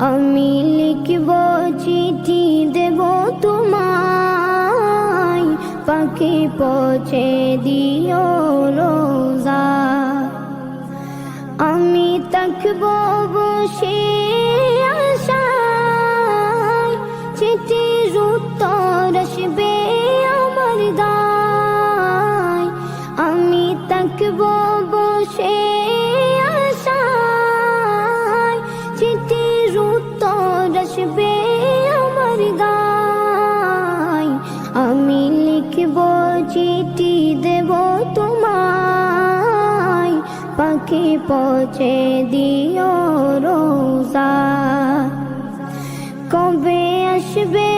আমি লিখব চিঠি দেব তোমায়, পাখি পৌঁছে দিও রোজা। আমি থাকব বসে আশায়, চিঠির উত্তর আসবে আমার গায়। আমি থাকব বসে আশায়, চিঠির উত্তর আসবে আমার গায়। আমি লিখব চিঠি দেব তোমায়, পাখি পৌঁছে দিও রোজা। কবে আসবে